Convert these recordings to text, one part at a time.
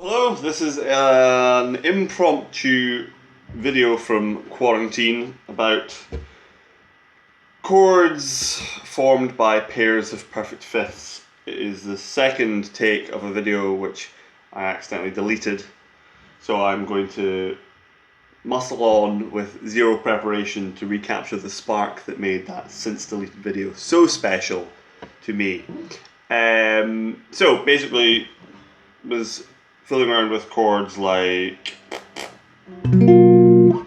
Hello, this is an impromptu video from quarantine about chords formed by pairs of perfect fifths. It is the second take of a video which I accidentally deleted, so I'm going to muscle on with zero preparation to recapture the spark that made that since deleted video so special to me. So basically was fiddling around with chords like that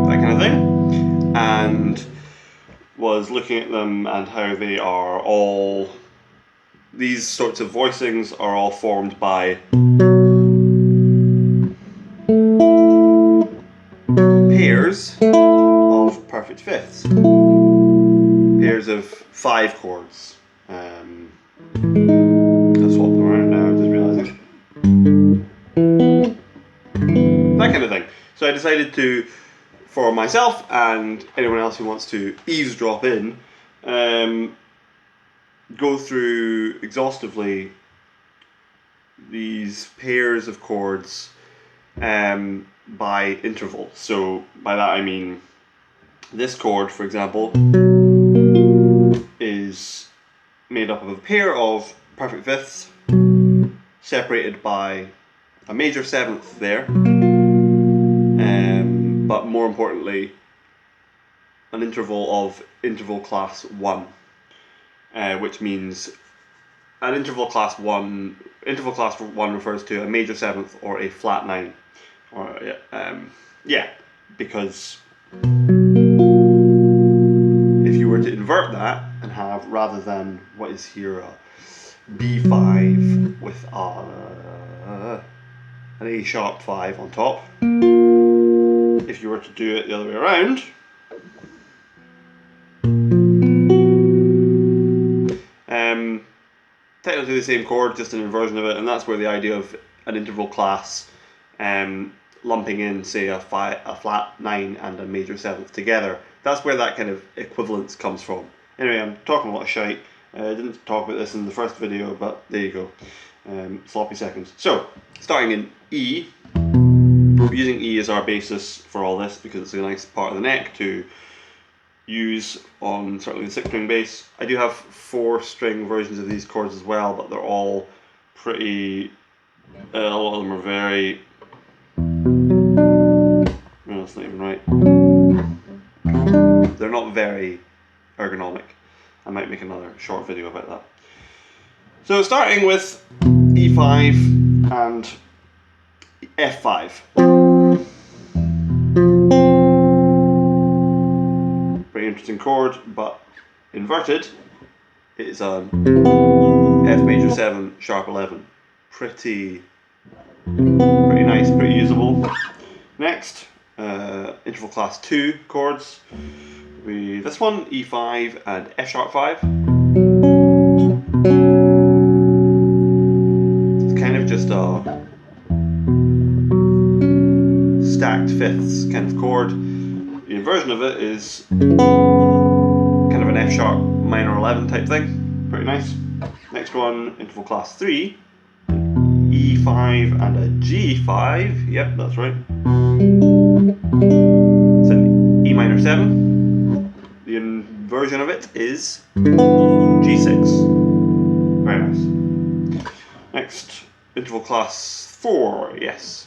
kind of thing, and was looking at them and how they are all, these sorts of voicings are all formed by pairs of perfect fifths, pairs of 5 chords. I'll swap them around now, just realising. That kind of thing. So I decided to, for myself and anyone else who wants to eavesdrop in, go through exhaustively these pairs of chords by interval. So by that I mean this chord, for example, is made up of a pair of perfect fifths separated by a major seventh there, but more importantly an interval of interval class 1, which means an interval class 1 refers to a major seventh or a flat 9, or because if you were to invert that and have, rather than what is here, a B5 with an A sharp 5 on top, if you were to do it the other way around, technically the same chord, just an inversion of it, and that's where the idea of an interval class lumping in, say, a flat 9 and a major seventh together, that's where that kind of equivalence comes from. Anyway, I'm talking a lot of shite. I didn't talk about this in the first video, but there you go. Sloppy seconds. So, starting in E, we're using E as our basis for all this because it's a nice part of the neck to use on certainly the 6-string bass. I do have 4-string versions of these chords as well, but they're all pretty, a lot of them are very, no, that's not even right. They're not very ergonomic. I might make another short video about that. So starting with E5 and F5. Pretty interesting chord, but inverted, it's an F major 7 sharp 11. Pretty nice, pretty usable. Next, interval class 2 chords. This one, E5 and F sharp 5. It's kind of just a stacked fifths kind of chord. The inversion of it is kind of an F sharp minor 11 type thing. Pretty nice. Next one, interval class 3. E5 and a G5. Yep, that's right. It's an E minor 7. The inversion of it is G6. Very nice. Next, interval class 4, yes.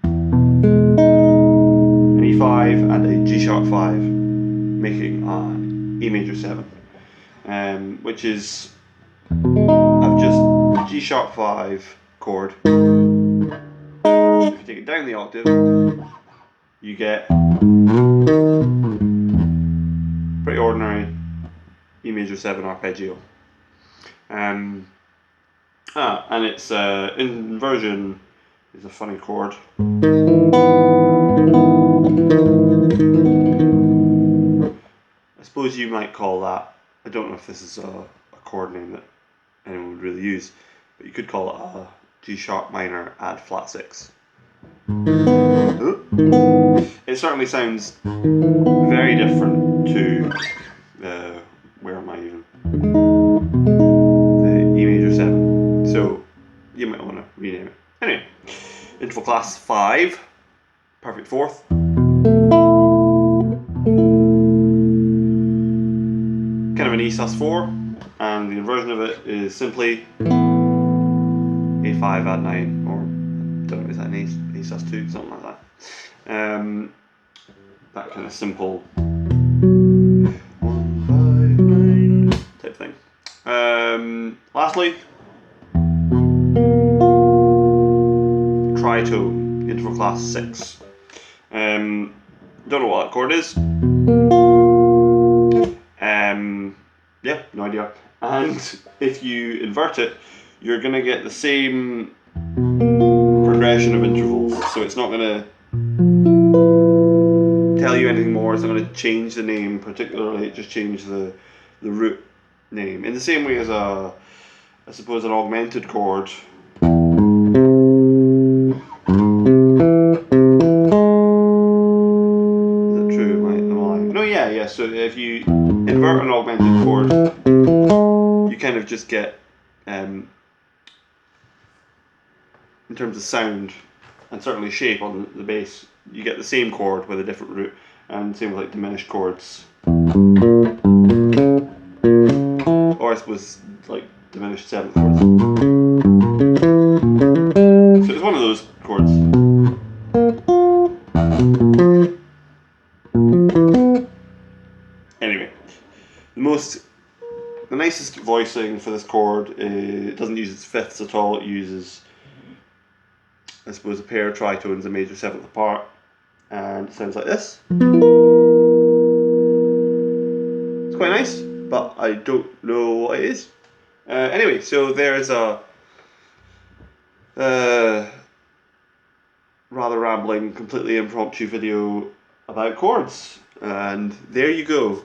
An E5 and a G sharp 5, making an E major 7. Which is, I've just G sharp 5 chord. If you take it down the octave, you get pretty ordinary E major 7 arpeggio. And its inversion is a funny chord. I suppose you might call that, I don't know if this is a chord name that anyone would really use, but you could call it a G sharp minor add flat 6. It certainly sounds very different to where am I even? The E major 7. So you might want to rename it. Anyway, interval class 5, perfect fourth. Kind of an E sus4, and the inversion of it is simply A5 add 9, or I don't know, is that an A sus2, something like that. That kind of simple 1, 5, 9 type thing. Lastly, tritone, interval class 6. Don't know what that chord is. Yeah, no idea. And if you invert it, you're going to get the same progression of intervals. So it's not going to tell you anything more. It's not going to change the name particularly. It just changed the root name. In the same way as I suppose an augmented chord. So if you invert an augmented chord, you kind of just get, in terms of sound and certainly shape on the bass, you get the same chord with a different root, and same with like diminished chords. Or I suppose like diminished seventh chords. So it's one of those chords. Anyway, the nicest voicing for this chord, it doesn't use its fifths at all. It uses, I suppose, a pair of tritones, a major seventh apart, and it sounds like this. It's quite nice, but I don't know what it is. Anyway, so there's a rather rambling, completely impromptu video about chords, and there you go.